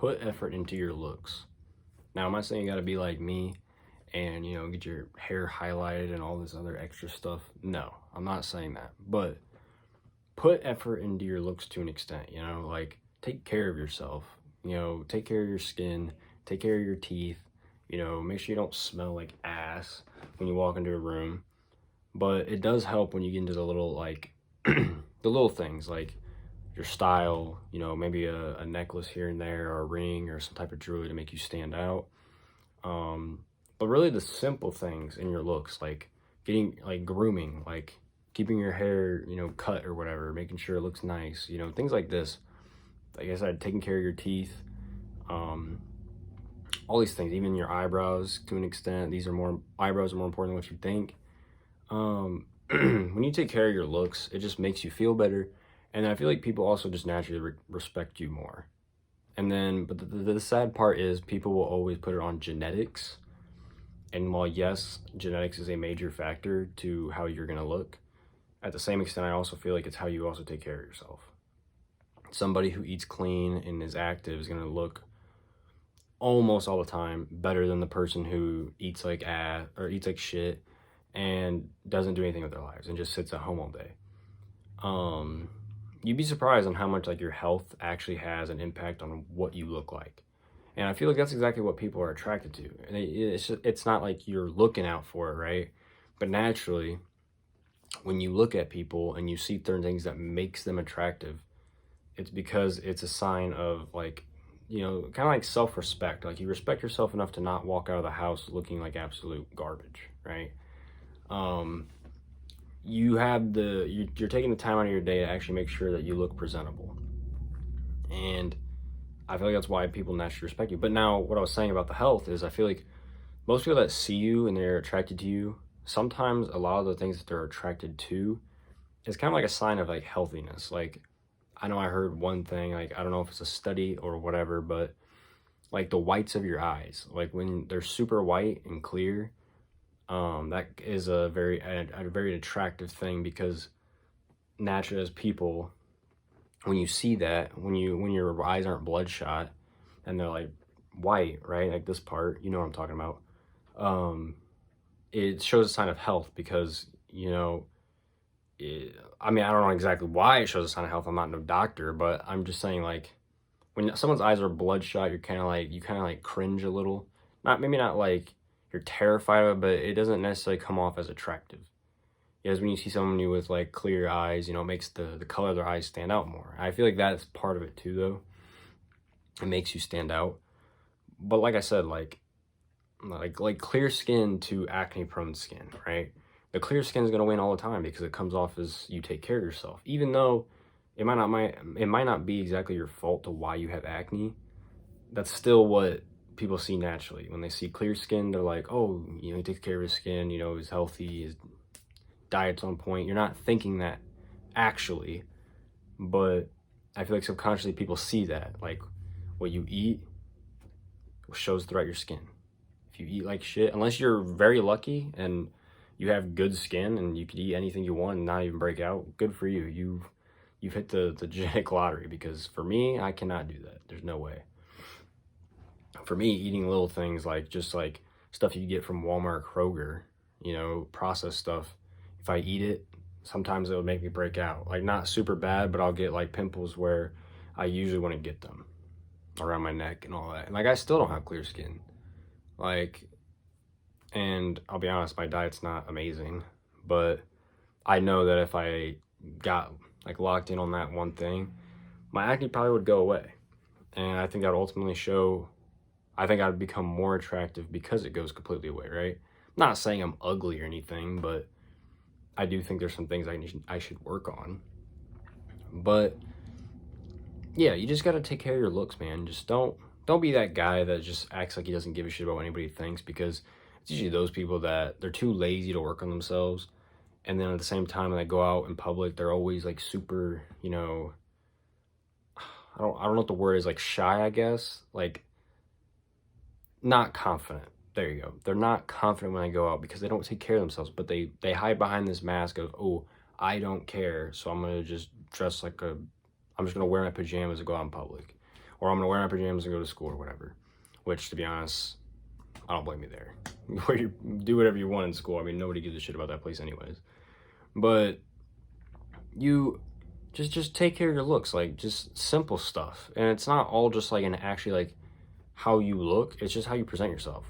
put effort into your looks. Now, I'm not saying you got to be like me and, get your hair highlighted and all this other extra stuff. No, I'm not saying that. But put effort into your looks to an extent, like take care of yourself, take care of your skin, take care of your teeth, make sure you don't smell like ass when you walk into a room. But it does help when you get into the little, like, the little things, like your style, maybe a necklace here and there, or a ring, or some type of jewelry to make you stand out. But really the simple things in your looks, like getting, like, grooming, like keeping your hair, cut or whatever, making sure it looks nice, things like this. Like I said, taking care of your teeth, um, all these things, even your eyebrows to an extent. Eyebrows are more important than what you think. When you take care of your looks, it just makes you feel better. And I feel like people also just naturally respect you more. And then, but the sad part is people will always put it on genetics. And while yes, genetics is a major factor to how you're going to look, at the same extent, I also feel like it's how you also take care of yourself. Somebody who eats clean and is active is going to look almost all the time better than the person who eats like ass or eats like shit and doesn't do anything with their lives and just sits at home all day. You'd be surprised on how much like your health actually has an impact on what you look like. And I feel like that's exactly what people are attracted to. And it's not like you're looking out for it, right? But naturally, when you look at people and you see certain things that makes them attractive, it's because it's a sign of, like, kind of like self-respect. Like, you respect yourself enough to not walk out of the house looking like absolute garbage, right? You're taking the time out of your day to actually make sure that you look presentable. And I feel like that's why people naturally respect you. But now, what I was saying about the health is I feel like most people that see you and they're attracted to you, sometimes a lot of the things that they're attracted to is kind of like a sign of, like, healthiness. Like, I know I heard one thing, like, I don't know if it's a study or whatever, but like the whites of your eyes, like when they're super white and clear, that is a very attractive thing, because naturally as people, when you see that, when your eyes aren't bloodshot and they're like white, right? Like this part, you know what I'm talking about. It shows a sign of health because, I mean, I don't know exactly why it shows a sign of health. I'm not no doctor, but I'm just saying, like, when someone's eyes are bloodshot, you kind of like cringe a little. Maybe not like you're terrified of it, but it doesn't necessarily come off as attractive. Because when you see someone with like clear eyes, it makes the color of their eyes stand out more. I feel like that's part of it too, though. It makes you stand out. But like I said, like clear skin to acne prone skin, right? The clear skin is going to win all the time because it comes off as you take care of yourself. Even though it might not be exactly your fault to why you have acne, that's still what people see naturally. When they see clear skin, they're like, oh, he takes care of his skin, he's healthy, his diet's on point. You're not thinking that actually, but I feel like subconsciously people see that. Like, what you eat shows throughout your skin. If you eat like shit, unless you're very lucky and you have good skin and you can eat anything you want and not even break out, good for you. You've hit the genetic lottery, because for me, I cannot do that. There's no way. For me, eating little things like just like stuff you get from Walmart, Kroger, processed stuff, if I eat it, sometimes it'll make me break out. Like, not super bad, but I'll get like pimples where I usually wouldn't get them, around my neck and all that. And like, I still don't have clear skin. Like, and I'll be honest, my diet's not amazing, but I know that if I got like locked in on that one thing, my acne probably would go away. And I think that would ultimately show, I think I'd become more attractive because it goes completely away, right? I'm not saying I'm ugly or anything, but I do think there's some things I should work on. But yeah, you just got to take care of your looks, man. Just don't be that guy that just acts like he doesn't give a shit about what anybody thinks, because it's usually those people that they're too lazy to work on themselves. And then at the same time, when they go out in public, they're always like super, I don't know what the word is, like shy, I guess. Like, not confident. There you go. They're not confident when they go out because they don't take care of themselves, but they hide behind this mask of, oh, I don't care, so I'm going to just dress like I'm just going to wear my pajamas and go out in public. or I'm gonna wear my pajamas and go to school or whatever. Which, to be honest, I don't blame you there. Where you do whatever you want in school. I mean, nobody gives a shit about that place anyways. But you just take care of your looks, like just simple stuff. And it's not all just like an actually like how you look, it's just how you present yourself.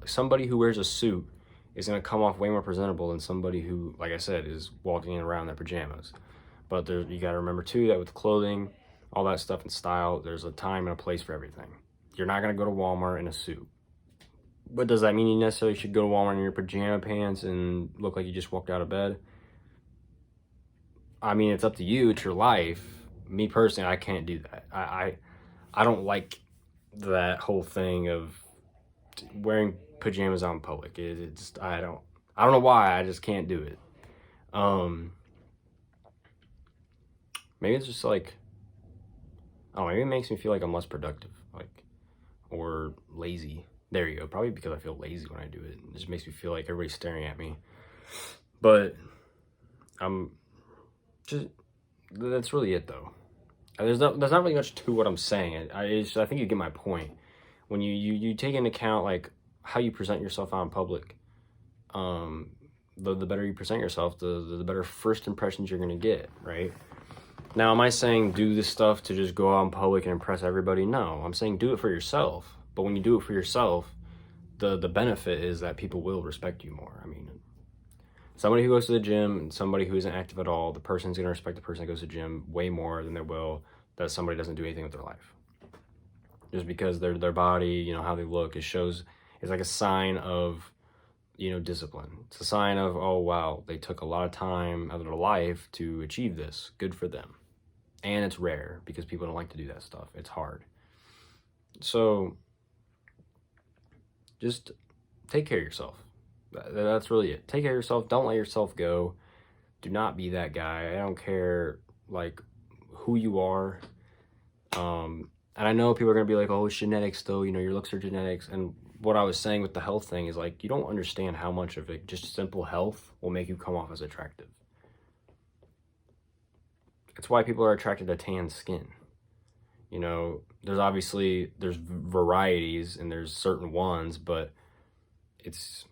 Like somebody who wears a suit is gonna come off way more presentable than somebody who, like I said, is walking around in their pajamas. But there, you gotta remember too that with clothing, all that stuff and style, there's a time and a place for everything. You're not gonna go to Walmart in a suit. But does that mean you necessarily should go to Walmart in your pajama pants and look like you just walked out of bed? I mean, it's up to you. It's your life. Me personally, I can't do that. I don't like that whole thing of wearing pajamas out in public. It's I don't know why. I just can't do it. Maybe it's just like, oh, maybe it makes me feel like I'm less productive, like, or lazy. There you go. Probably because I feel lazy when I do it. It just makes me feel like everybody's staring at me. But I'm just, that's really it though. There's not really much to what I'm saying. I think you get my point. When you take into account like how you present yourself out in public, the better you present yourself, the better first impressions you're gonna get, right? Now, am I saying do this stuff to just go out in public and impress everybody? No, I'm saying do it for yourself. But when you do it for yourself, the benefit is that people will respect you more. I mean, somebody who goes to the gym and somebody who isn't active at all, the person's gonna respect the person that goes to the gym way more than they will that somebody doesn't do anything with their life. Just because their body, you know, how they look, it's like a sign of, you know, discipline. It's a sign of, oh wow, they took a lot of time out of their life to achieve this. Good for them. And it's rare because people don't like to do that stuff. It's hard. So just take care of yourself. That's really it. Take care of yourself. Don't let yourself go. Do not be that guy. I don't care like who you are. And I know people are gonna be like, oh, it's genetics though, you know, your looks are genetics. And what I was saying with the health thing is like, you don't understand how much of it, just simple health will make you come off as attractive. It's why people are attracted to tan skin. You know, there's varieties and there's certain ones, but it's,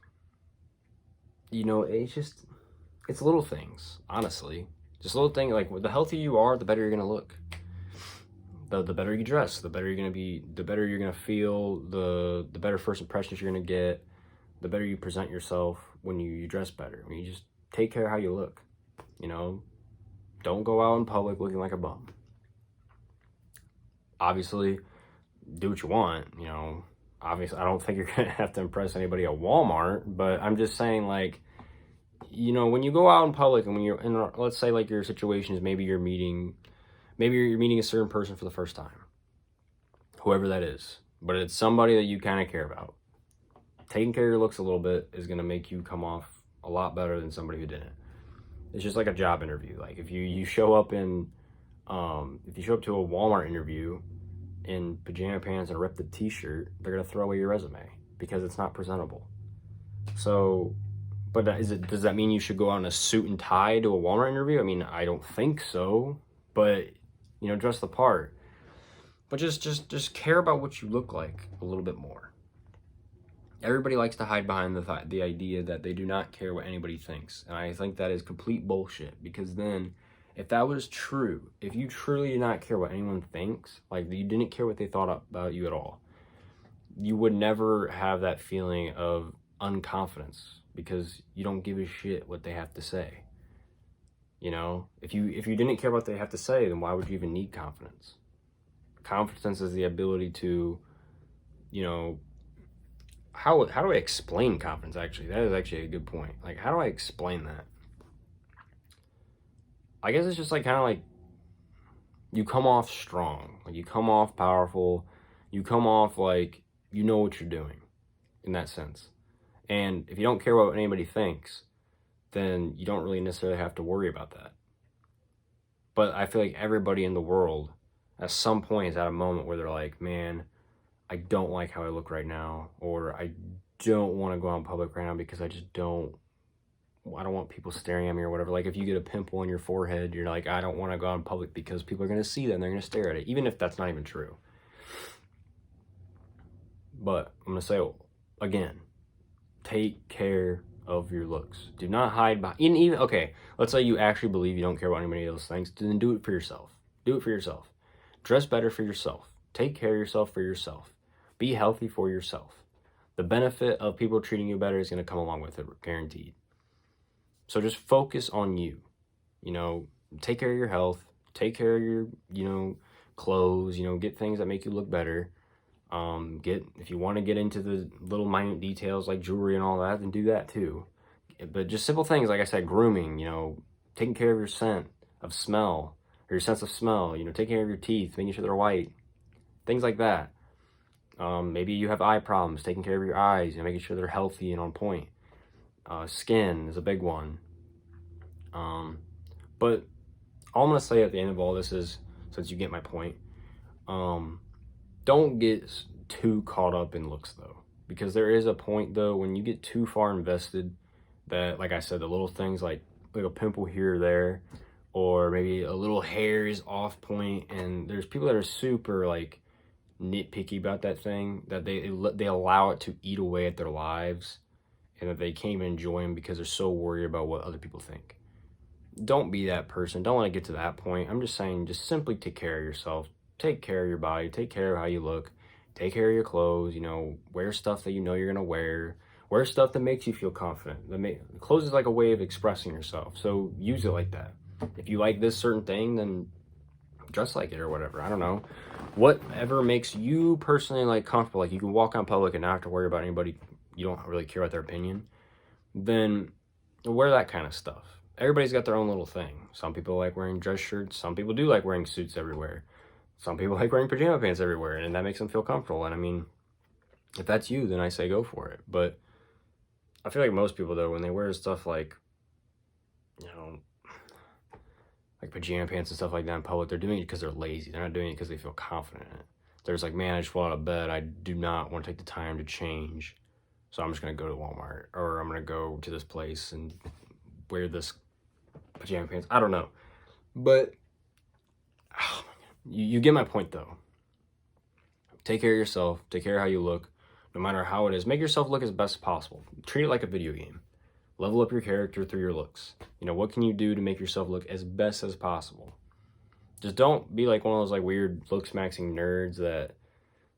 you know, it's little things, honestly. Just little things, like the healthier you are, the better you're gonna look. The better you dress, the better you're gonna be, the better you're gonna feel, the better first impressions you're gonna get, the better you present yourself when you dress better. I mean, you just take care of how you look, you know? Don't go out in public looking like a bum. Obviously, do what you want, you know? Obviously, I don't think you're gonna have to impress anybody at Walmart, but I'm just saying, like, you know, when you go out in public and when you're in, let's say like your situation is maybe you're meeting a certain person for the first time, whoever that is, but it's somebody that you kind of care about. Taking care of your looks a little bit is going to make you come off a lot better than somebody who didn't. It's just like a job interview. Like if you show up to a Walmart interview in pajama pants and a ripped t-shirt, they're going to throw away your resume because it's not presentable. So, but does that mean you should go out in a suit and tie to a Walmart interview? I mean, I don't think so, but you know, dress the part. But just care about what you look like a little bit more. Everybody likes to hide behind the idea that they do not care what anybody thinks. And I think that is complete bullshit, because then if that was true, if you truly did not care what anyone thinks, like you didn't care what they thought about you at all, you would never have that feeling of unconfidence because you don't give a shit what they have to say. You know, if you didn't care what they have to say, then why would you even need confidence? Confidence is the ability to, you know, how do I explain confidence, actually? That is actually a good point. Like, how do I explain that? I guess it's just like kind of like you come off strong. Like you come off powerful. You come off like you know what you're doing in that sense. And if you don't care what anybody thinks, then you don't really necessarily have to worry about that. But I feel like everybody in the world at some point is at a moment where they're like, man, I don't like how I look right now, or I don't want to go out in public right now because I don't want people staring at me or whatever. Like if you get a pimple on your forehead, you're like, I don't want to go out in public because people are going to see that and they're going to stare at it, even if that's not even true. But I'm going to say again, take care of your looks. Do not hide behind, even, okay, let's say you actually believe you don't care about anybody else's things, then do it for yourself. Do it for yourself. Dress better for yourself. Take care of yourself for yourself. Be healthy for yourself. The benefit of people treating you better is going to come along with it, guaranteed. So just focus on you. You know, take care of your health. Take care of your, clothes. Get things that make you look better. If you want to get into the little minute details like jewelry and all that, then do that too. But just simple things, like I said, grooming, taking care of your sense of smell, taking care of your teeth, making sure they're white, things like that. Maybe you have eye problems, taking care of your eyes, making sure they're healthy and on point. Skin is a big one. But all I'm going to say at the end of all this is, since you get my point, don't get too caught up in looks though, because there is a point though when you get too far invested that, like I said, the little things like a pimple here or there, or maybe a little hair is off point, and there's people that are super like nitpicky about that thing, that they allow it to eat away at their lives, and that they can't even enjoy them because they're so worried about what other people think. Don't be that person. Don't let it get to that point. I'm just saying, just simply take care of yourself. Take care of your body. Take care of how you look. Take care of your clothes. Wear stuff that you're going to wear. Wear stuff that makes you feel confident. Clothes is like a way of expressing yourself, so use it like that. If you like this certain thing, then dress like it or whatever. I don't know. Whatever makes you personally like comfortable, like you can walk out public and not have to worry about anybody, you don't really care about their opinion, then wear that kind of stuff. Everybody's got their own little thing. Some people like wearing dress shirts. Some people do like wearing suits everywhere. Some people like wearing pajama pants everywhere, and that makes them feel comfortable. And I mean, if that's you, then I say go for it. But I feel like most people, though, when they wear stuff like, like pajama pants and stuff like that in public, they're doing it because they're lazy. They're not doing it because they feel confident in it. There's like, man, I just fell out of bed. I do not want to take the time to change. So I'm just going to go to Walmart, or I'm going to go to this place and wear this pajama pants. I don't know. But you get my point, though. Take care of yourself. Take care of how you look, no matter how it is. Make yourself look as best as possible. Treat it like a video game. Level up your character through your looks. What can you do to make yourself look as best as possible? Just don't be like one of those like weird looks maxing nerds that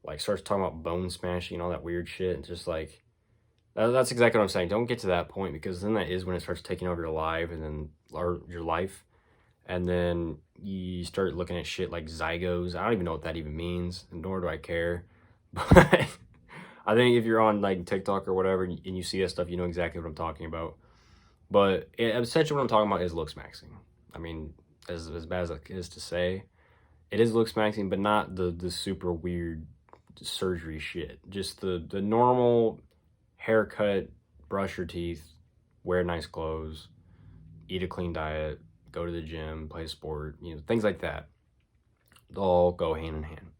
like starts talking about bone smashing and all that weird shit. Just like, that's exactly what I'm saying. Don't get to that point, because then that is when it starts taking over your life or your life. And then you start looking at shit like zygos. I don't even know what that even means, nor do I care. But I think if you're on like TikTok or whatever and you see that stuff, you know exactly what I'm talking about. But essentially what I'm talking about is looks maxing. I mean, as bad as it is to say, it is looks maxing, but not the super weird surgery shit. Just the normal haircut, brush your teeth, wear nice clothes, eat a clean diet, go to the gym, play a sport, things like that. They'll all go hand in hand.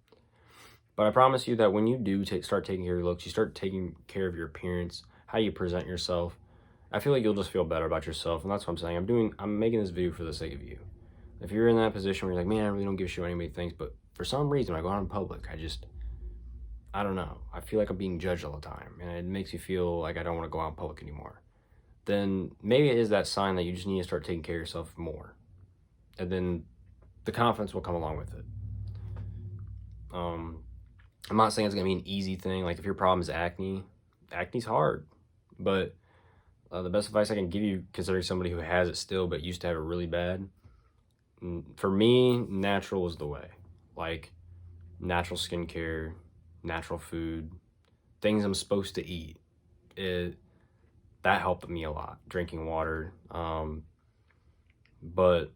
But I promise you that when you do start taking care of your looks, you start taking care of your appearance, how you present yourself, I feel like you'll just feel better about yourself. And that's what I'm saying. I'm making this video for the sake of you. If you're in that position where you're like, man, I really don't give a shit what anybody thinks, but for some reason when I go out in public, I don't know. I feel like I'm being judged all the time, and it makes me feel like I don't want to go out in public anymore. Then maybe it is that sign that you just need to start taking care of yourself more. And then the confidence will come along with it. I'm not saying it's going to be an easy thing. Like if your problem is acne, acne's hard. But the best advice I can give you, considering somebody who has it still but used to have it really bad, for me, natural is the way. Like natural skincare, natural food, things I'm supposed to eat. That helped me a lot. Drinking water. But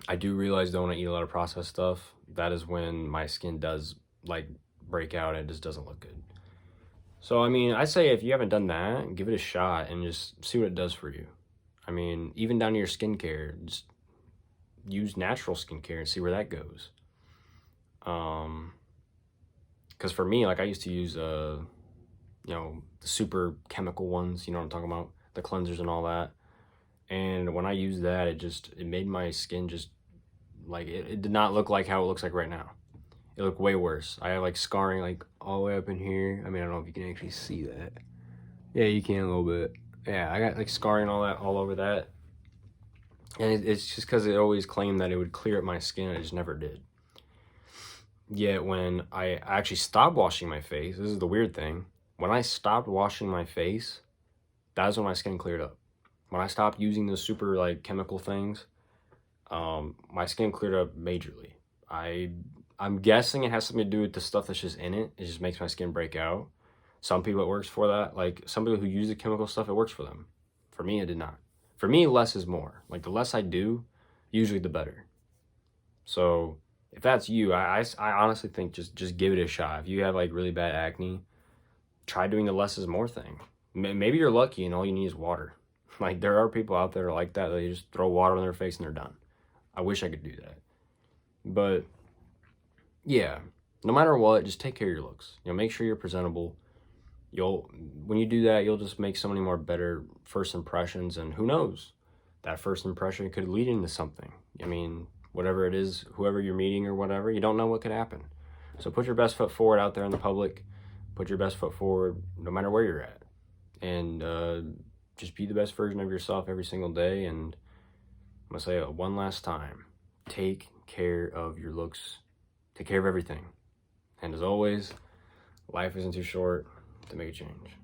I do realize though when I eat a lot of processed stuff, that is when my skin does like break out and it just doesn't look good. So, I mean, I say if you haven't done that, give it a shot and just see what it does for you. I mean, even down to your skincare, just use natural skincare and see where that goes. Because for me, like I used to use, the super chemical ones, you know what I'm talking about? The cleansers and all that. And when I used that, it made my skin just, like, it did not look like how it looks like right now. it looked way worse. I had like scarring like all the way up in here. I mean, I don't know if you can actually see that. Yeah, you can a little bit. Yeah, I got like scarring all that all over that. And it's just because it always claimed that it would clear up my skin. It just never did. Yet when I actually stopped washing my face, this is the weird thing. When I stopped washing my face, that's when my skin cleared up. When I stopped using those super like chemical things, my skin cleared up majorly. I'm guessing it has something to do with the stuff that's just in it. It just makes my skin break out. Some people it works for that. Like some people who use the chemical stuff, it works for them. For me, it did not. For me, less is more. Like the less I do, usually the better. So if that's you, I honestly think just give it a shot. If you have like really bad acne, try doing the less is more thing. Maybe you're lucky and all you need is water. Like there are people out there like that. They just throw water on their face and they're done. I wish I could do that. But yeah, no matter what, just take care of your looks. You know, make sure you're presentable. When you do that, you'll just make so many more better first impressions, and who knows, that first impression could lead into something. I mean, whatever it is, whoever you're meeting or whatever, you don't know what could happen. So put your best foot forward out there in the public. Put your best foot forward no matter where you're at, and just be the best version of yourself every single day. And I'm gonna say it one last time: take care of your looks, take care of everything, and as always, life isn't too short to make a change.